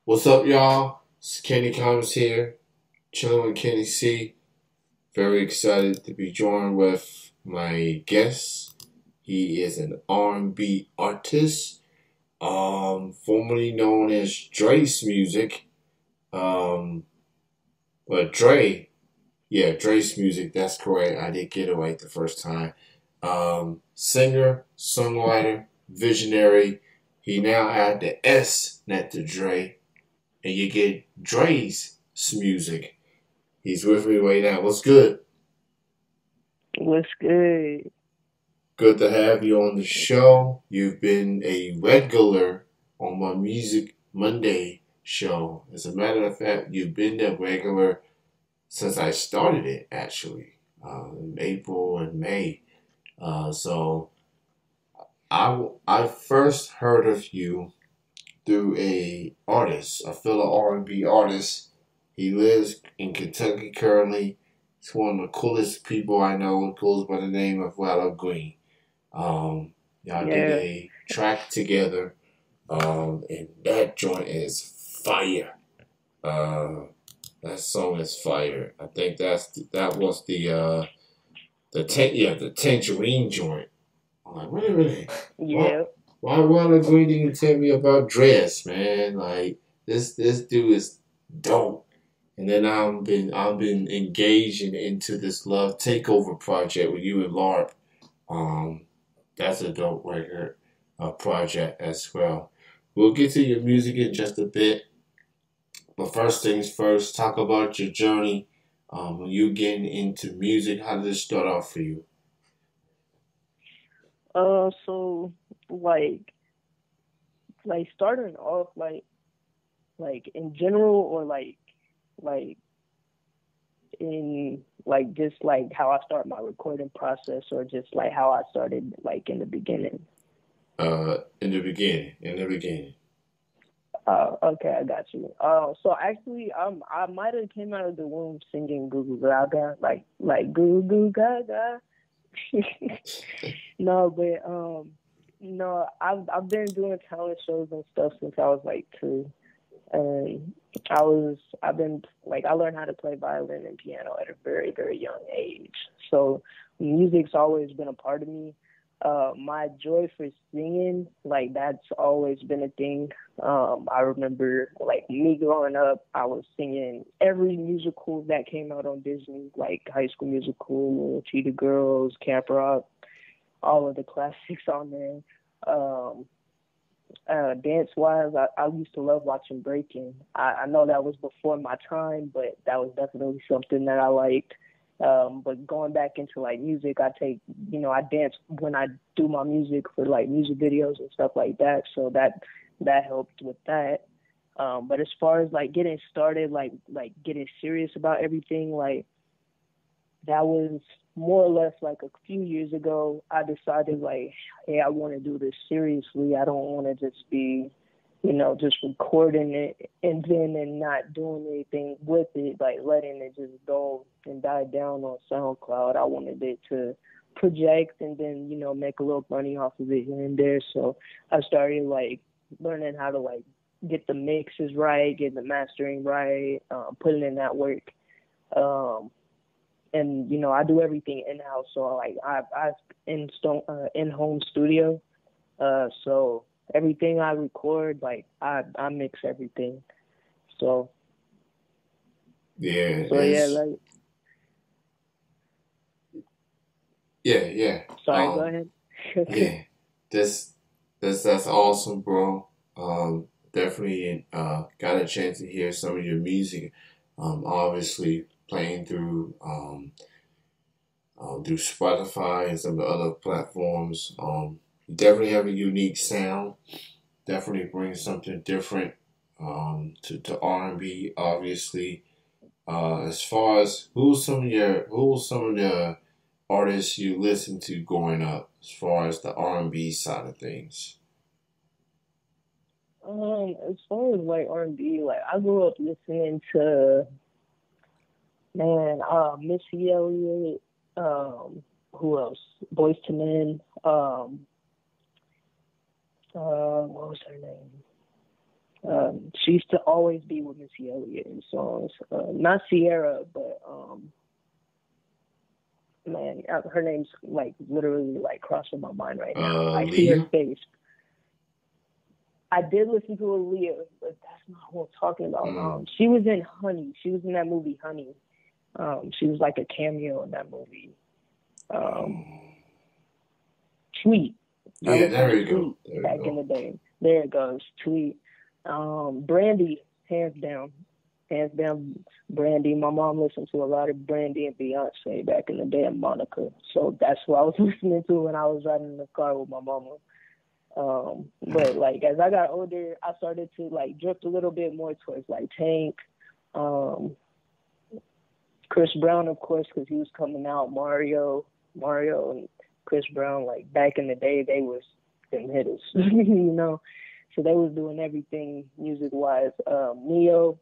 What's up, y'all? It's Kenny Combs here, chilling with Kenny C. Very excited to be joined with my guest. He is an R&B artist, formerly known as Dres Smuzic. Um, but Dres Smuzic. That's correct. I did get it right the first time. Singer, songwriter, visionary. He now add the S, not the Dre, and you get Dres Smuzic. He's with me right now. What's good? What's good? Good to have you on the show. You've been a regular on my Music Monday show. As a matter of fact, you've been a regular since I started it, actually, in April and May. So I first heard of you through a fellow R&B artist. He lives in Kentucky currently. He's one of the coolest people I know. Goes by the name of Wallow Green. Y'all did Yeah, a track together, and that joint is fire. Uh, that song is fire. I think that was the tangerine joint. I'm like, wait a minute, what? yeah, Why Wallow Green didn't tell me about Dress, man? Like this dude is dope. And then I've been engaging into this Love Takeover project with you and Larp. Um, that's a dope record project as well. We'll get to your music in just a bit, but first things first, talk about your journey. When you getting into music, how did it start off for you? so like starting off in general or like in just like how I start my recording process or just like how I started like in the beginning. In the beginning, in the beginning. Okay, I got you. So actually, I might have came out of the womb singing Goo Goo Gaga, like Goo Goo Gaga. No, but no, I've been doing talent shows and stuff since I was like two, and I've been like I learned how to play violin and piano at a very young age. So music's always been a part of me. My joy for singing, like that's always been a thing. I remember like me growing up, I was singing every musical that came out on Disney, like High School Musical, Cheetah Girls, Camp Rock, all of the classics on there. Um, Dance wise, I used to love watching breaking. I know that was before my time, but that was definitely something that I liked. But going back into like music, I dance when I do my music for like music videos and stuff like that. So that helped with that. But as far as like getting started, like getting serious about everything, like that was more or less like a few years ago. I decided like, hey, I want to do this seriously. I don't want to just be, just recording it and not doing anything with it, like letting it just go and die down on SoundCloud. I wanted it to project and then, make a little money off of it here and there. So I started like learning how to like get the mixes right, get the mastering right, putting in that work. Um, and I do everything in house. So like I've in home studio. So everything I record, like I mix everything. So Yeah, so yeah, it's like yeah, yeah. sorry, go ahead. Yeah. This that's awesome, bro. Definitely got a chance to hear some of your music. Obviously playing through Spotify and some of the other platforms. You definitely have a unique sound. Definitely brings something different to R&B. Obviously, as far as who's some of the artists you listened to growing up, as far as the R&B side of things. As far as like R&B, like I grew up listening to Missy Elliott, who else? Boys to Men, what was her name? She used to always be with Missy Elliott in songs. Not Sierra, but man, her name's like literally like crossing my mind right now. I see her Leah? face. I did listen to Aaliyah, but that's not what I'm talking about. She was in Honey. She was in that movie Honey. She was like a cameo in that movie. Tweet. Yeah, there you go. Back in the day. There it goes. Tweet. Brandy, hands down. Hands down, Brandy. My mom listened to a lot of Brandy and Beyonce back in the day, and Monica. So that's what I was listening to when I was riding in the car with my mama. But like as I got older, I started to like drift a little bit more towards like Tank, Chris Brown, of course, because he was coming out. Mario, and Chris Brown. Like back in the day, they was them hitters, you know. So they was doing everything music wise. Neo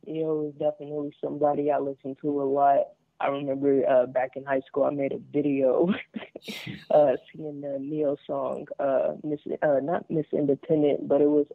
was definitely somebody I listened to a lot. I remember back in high school, I made a video singing the Neo song, not Miss Independent, but it was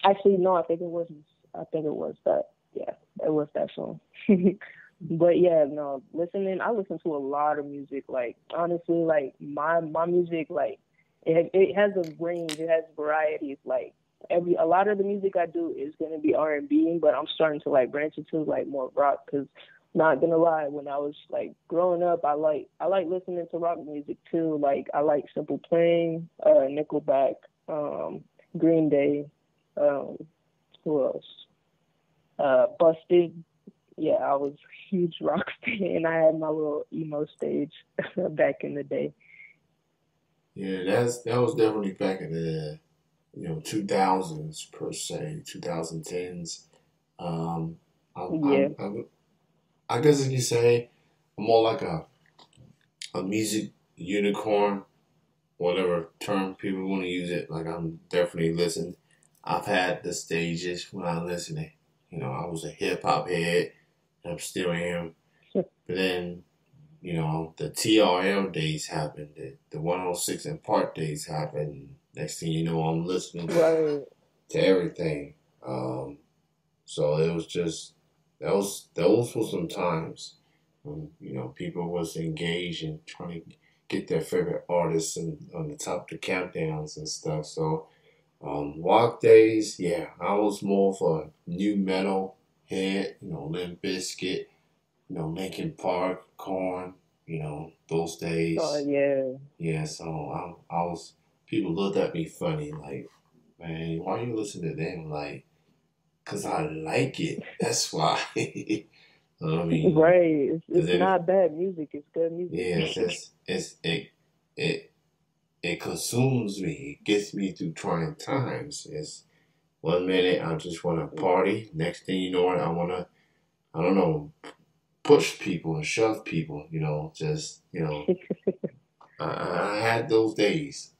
actually no, I think it was that. Yeah, it was that song. But yeah, no, I listen to a lot of music. Like honestly, like my music, like it has a range, it has varieties. Like a lot of the music I do is gonna be R&B, but I'm starting to like branch into like more rock. Cause not gonna lie, when I was like growing up, I like listening to rock music too. Like I like Simple Plan, Nickelback, Green Day, who else? Busted. Yeah, I was a huge rock fan. I had my little emo stage back in the day. Yeah, that was definitely back in the 2000s per se, 2010s. Um, Yeah. I guess you could say I'm more like a music unicorn, whatever term people want to use it. Like I'm definitely listening. I've had the stages when I'm listening. I was a hip hop head. I'm still am. But then, the TRL days happened. The 106 and Park days happened. Next thing you know, I'm listening to everything. So it was just those were some times when people was engaged in trying to get their favorite artists on the top of the countdowns and stuff. So walk days, yeah, I was more for new metal head, Limp Bizkit, Linkin Park, Korn, those days. Oh yeah. Yeah, so I was people looked at me funny, like, man, why you listen to them? Like, cause I like it. That's why. I mean, right. It's not bad music. It's good music. Yeah, it consumes me. It gets me through trying times. It's 1 minute I just want to party. Next thing you know, I don't know, push people and shove people. I had those days.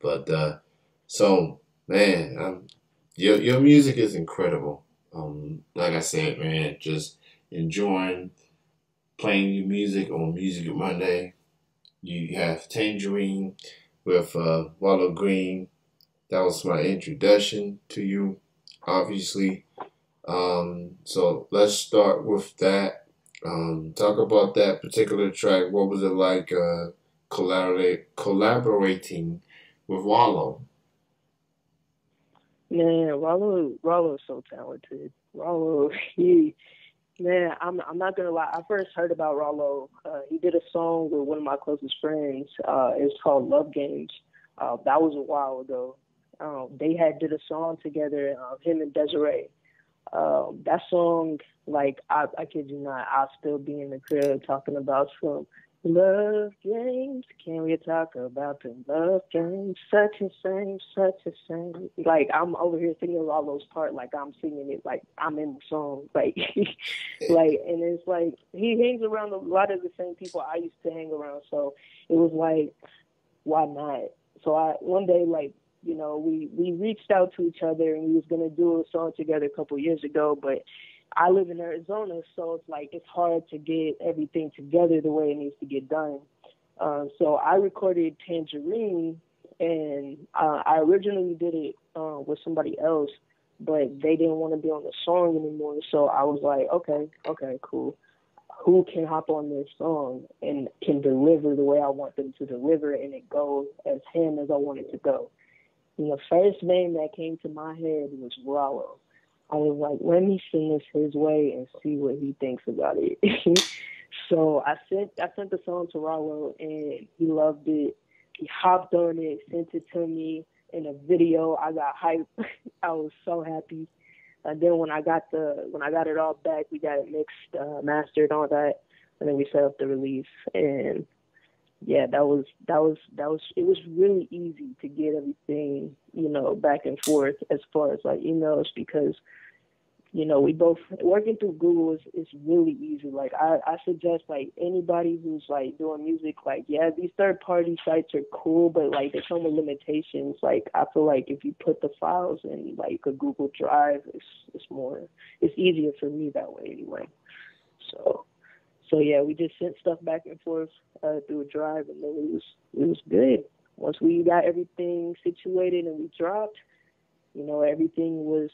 But so man, your music is incredible. Like I said, man, just enjoying playing your music on Music Monday. You have Tangerine with Wallow Green. That was my introduction to you, obviously. So let's start with that. Talk about that particular track. What was it like collaborating with Wallow? Man, Rollo is so talented. Rollo, man, I'm not gonna lie. I first heard about Rollo. He did a song with one of my closest friends. It's called Love Games. That was a while ago. They did a song together. Him and Desiree. That song, like I kid you not, I'll still be in the crib talking about some love games. Can we talk about the love games? Such a shame, such a shame. Like I'm over here singing Rollo's part, like I'm singing it, like I'm in the song, like, and it's like he hangs around a lot of the same people I used to hang around, so it was like, why not? So one day, like, we reached out to each other and we was gonna do a song together a couple years ago, but I live in Arizona, so it's like it's hard to get everything together the way it needs to get done. So I recorded Tangerine, and I originally did it with somebody else, but they didn't want to be on the song anymore. So I was like, okay, cool. Who can hop on this song and can deliver the way I want them to deliver and it goes as him as I want it to go? And the first name that came to my head was Rollo. I was like, let me sing this his way and see what he thinks about it. So I sent the song to Rollo and he loved it. He hopped on it, sent it to me in a video. I got hyped. I was so happy. And then when I got it all back, we got it mixed, mastered, all that, and then we set up the release. And yeah, that was it was really easy to get everything, back and forth as far as like emails, because we both working through Google is really easy. Like I suggest like anybody who's like doing music, like, yeah, these third party sites are cool, but like they come with limitations. Like I feel like if you put the files in like a Google Drive, it's easier for me that way anyway. So yeah, we just sent stuff back and forth through a drive, and then it was good. Once we got everything situated and we dropped, everything was,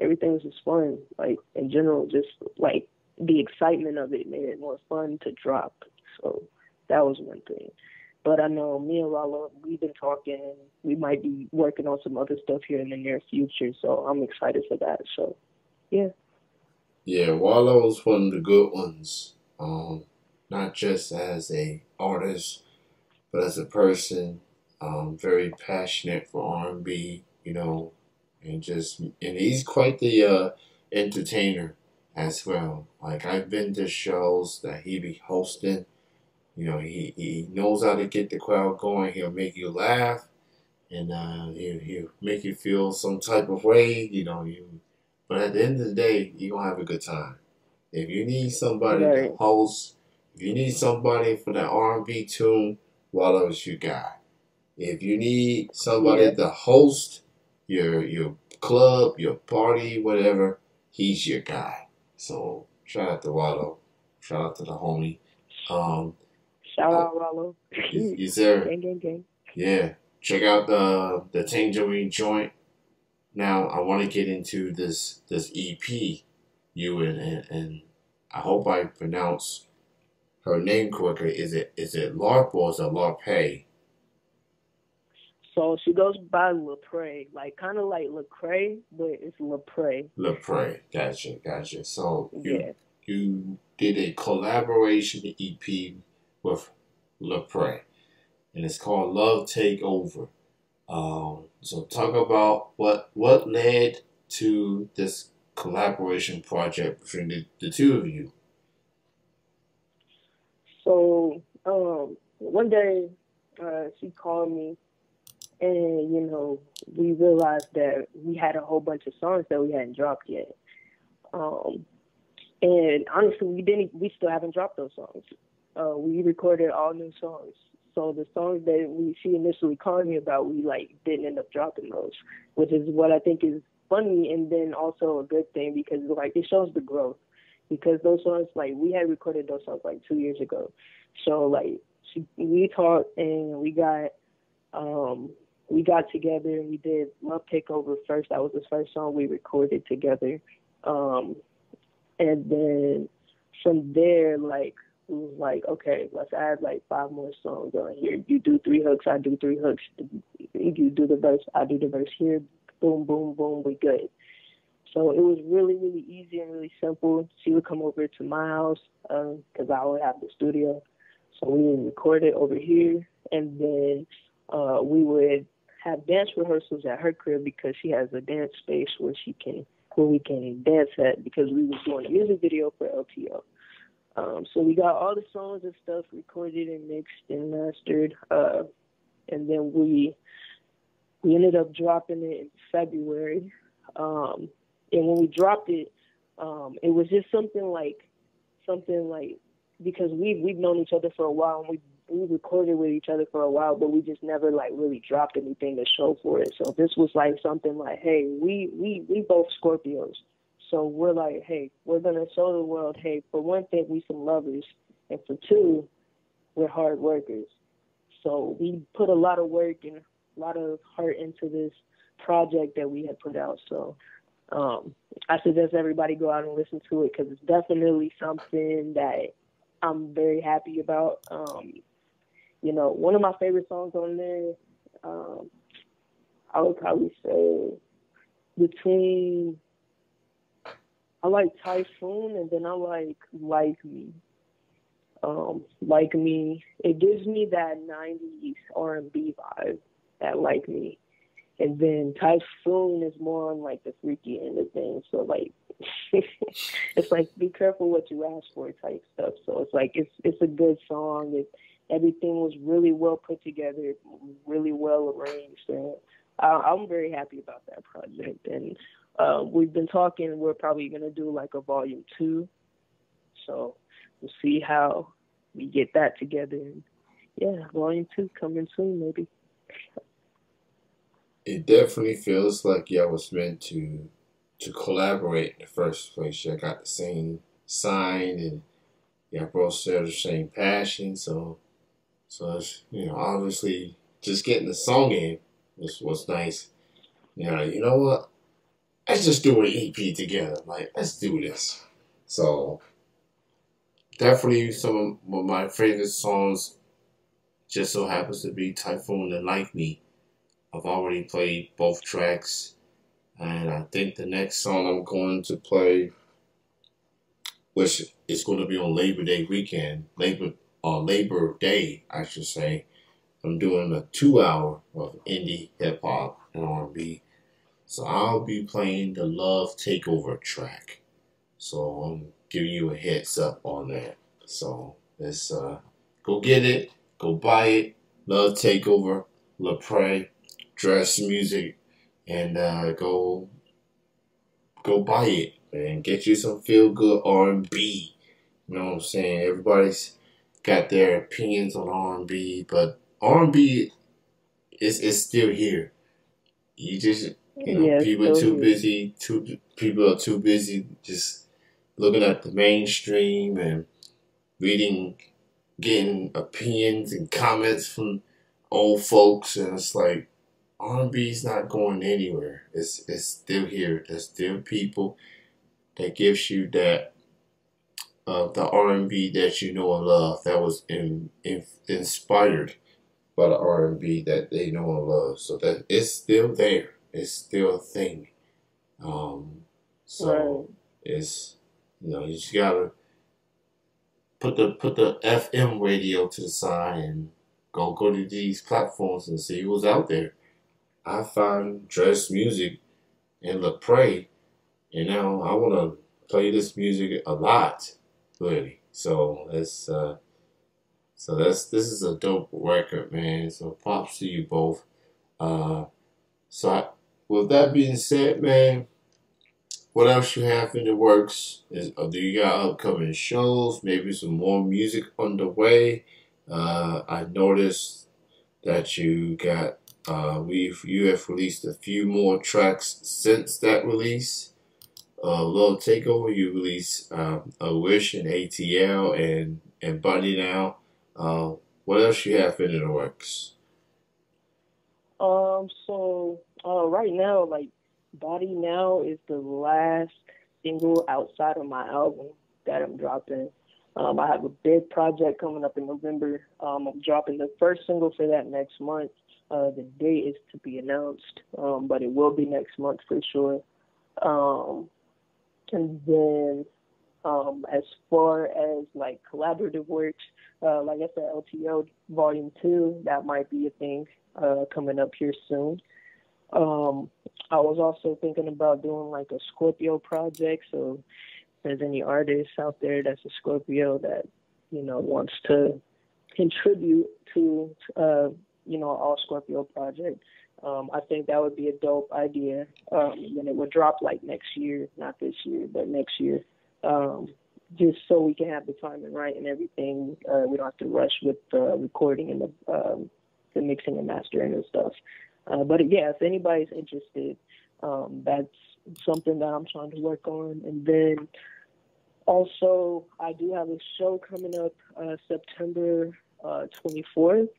everything was just fun. Like in general, just like the excitement of it made it more fun to drop. So that was one thing. But I know me and Rollo, we've been talking, and we might be working on some other stuff here in the near future. So I'm excited for that. So yeah. Yeah, Wallow's one of the good ones. Not just as a artist, but as a person. Very passionate for R&B, and he's quite the entertainer as well. Like I've been to shows that he be hosting. He knows how to get the crowd going. He'll make you laugh, and he'll make you feel some type of way. But at the end of the day, you're gonna have a good time. If you need somebody to Right. host, if you need somebody for that R&B tune, Wallow's your guy. If you need somebody Yeah. to host your club, your party, whatever, he's your guy. So shout out to Wallow. Shout out to the homie. Um, Shout uh, out Rollo. is there? Gang. Yeah. Check out the Tangerine joint. Now I want to get into this EP. You and I hope I pronounce her name correctly. Is it LARP or is it LARPay? So she goes by Lepre, like kind of like Lecrae, but it's Lepre. LaPrey, gotcha. So Yeah. you did a collaboration EP with LaPrey, and it's called Love Takeover. So talk about what led to this collaboration project between the two of you. So one day she called me, and we realized that we had a whole bunch of songs that we hadn't dropped yet. Um, and honestly, we still haven't dropped those songs. We recorded all new songs. So the songs that she initially called me about, we like didn't end up dropping those, which is what I think is funny, and then also a good thing, because like it shows the growth. Because those songs, like we had recorded those songs like 2 years ago, so like we talked and we got together and we did Love Takeover first. That was the first song we recorded together. And then from there, like, it was like, okay, let's add like 5 more songs on here. You do 3 hooks, I do 3 hooks. You do the verse, I do the verse here. Boom, boom, boom, we good. So it was really, really easy and really simple. She would come over to my house because I would have the studio. So we would record it over here, and then we would have dance rehearsals at her crib, because she has a dance space where we can dance at, because we was doing a music video for LTO. So we got all the songs and stuff recorded and mixed and mastered, and then we ended up dropping it in February. And when we dropped it, it was just something like because we've known each other for a while, and we recorded with each other for a while, but we just never like really dropped anything to show for it. So this was like something like, hey, we both Scorpios, so we're like, hey, we're gonna show the world, hey, for one thing, we some lovers, and for two, we're hard workers. So we put a lot of work and a lot of heart into this project that we had put out. So I suggest everybody go out and listen to it because it's definitely something that I'm very happy about. One of my favorite songs on there, I would probably say between I like Typhoon and then I Like Me. Like Me, it gives me that 90s R&B vibe, that Like Me. And then Typhoon is more on like the freaky end of things. So like, it's like be careful what you ask for type stuff. So it's like it's a good song. Everything was really well put together, really well arranged, and I'm very happy about that project. And we've been talking. We're probably gonna do like a volume 2. So we'll see how we get that together. And yeah, volume 2 coming soon, maybe. It definitely feels like y'all was meant to collaborate in the first place. Y'all got the same sign and y'all both share the same passion. So it's, obviously just getting the song in was nice. You know what? Let's just do an EP together. Like, let's do this. So definitely some of my favorite songs just so happens to be Typhoon and Like Me. I've already played both tracks, and I think the next song I'm going to play, which is going to be on Labor Day weekend, Labor Day, I should say. I'm doing a 2 hour of indie hip hop and R&B, so I'll be playing the Love Takeover track. So I'm giving you a heads up on that. So let's go get it, go buy it. Love Takeover, Lepre, Dres Smuzic, and go buy it and get you some feel good R&B. You know what I'm saying? Everybody's got their opinions on R&B, but R&B is still here. You just Yeah, people are so too here. busy. People are too busy just looking at the mainstream and reading, getting opinions and comments from old folks, and it's like R&B's not going anywhere. It's still here. There's still people that gives you that the R&B that you know and love. That was inspired by the R&B that they know and love. So that it's still there. It's still a thing. Um, Right. so it's you just gotta put the FM radio to the side and go to these platforms and see who's out there. I find Dres Music and Lepre, I want to play this music a lot, really. This is a dope record, man. So props to you both. Uh, with that being said, man, what else you have in the works? Do you got upcoming shows? Maybe some more music on the way? I noticed that you have released a few more tracks since that release. Little Takeover, you released A Wish and ATL and Buddy Now. What else you have in the works? So right now, like Body Now is the last single outside of my album that I'm dropping. I have a big project coming up in November. I'm dropping the first single for that next month. The date is to be announced, but it will be next month for sure. Um, and then as far as like collaborative works, like I said, LTO Volume 2, that might be a thing coming up here soon. Um, I was also thinking about doing like a Scorpio project. So if there's any artists out there that's a Scorpio that, wants to contribute to, all Scorpio project, I think that would be a dope idea. And it would drop like next year, not this year, but next year. Um, just so we can have the timing right and everything. We don't have to rush with the recording and the mixing and mastering and stuff. But yeah, if anybody's interested, that's something that I'm trying to work on. And then also, I do have a show coming up September 24th.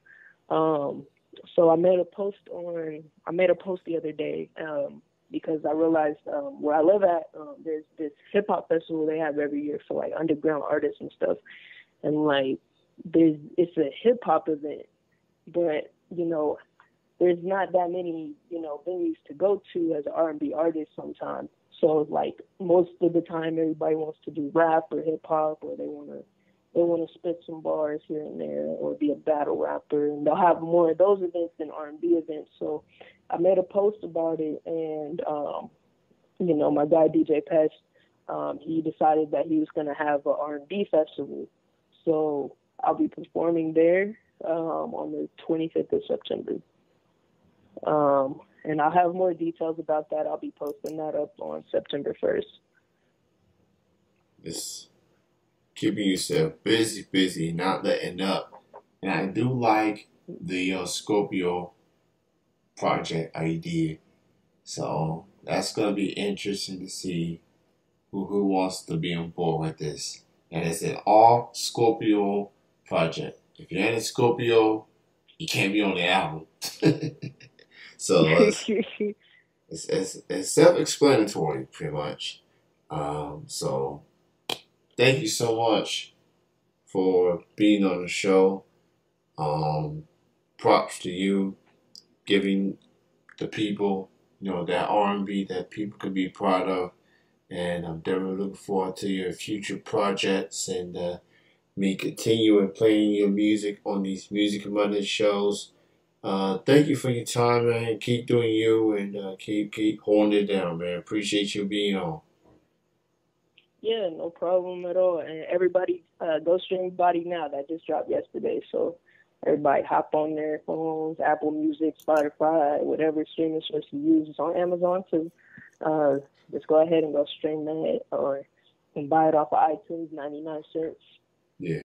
So I made a post the other day because I realized where I live at, there's this hip hop festival they have every year for like underground artists and stuff, and like it's a hip hop event, but there's not that many venues to go to as an R&B artist sometimes. So like most of the time, everybody wants to do rap or hip hop, or they want to spit some bars here and there, or be a battle rapper, and they'll have more of those events than R&B events. So I made a post about it, and my guy DJ Pest, he decided that he was going to have an R&B festival. So I'll be performing there on the 25th of September. And I'll have more details about that. I'll be posting that up on September 1st. Just keeping yourself busy, not letting up. And I do like the Scorpio project idea. So that's gonna be interesting to see who wants to be on board with this. And it's an all Scorpio project. If you ain't a Scorpio, you can't be on the album. So it's self-explanatory, pretty much. So thank you so much for being on the show. Props to you, giving the people, that R&B that people can be proud of. And I'm definitely looking forward to your future projects and me continuing playing your music on these Music Monday shows. Thank you for your time, man. Keep doing you and keep holding it down, man. Appreciate you being on. Yeah, no problem at all. And everybody, go stream Body Now. That just dropped yesterday. So everybody hop on their phones, Apple Music, Spotify, whatever streaming source you use. It's on Amazon too. Just go ahead and go stream that, or you can buy it off of iTunes, 99 cents.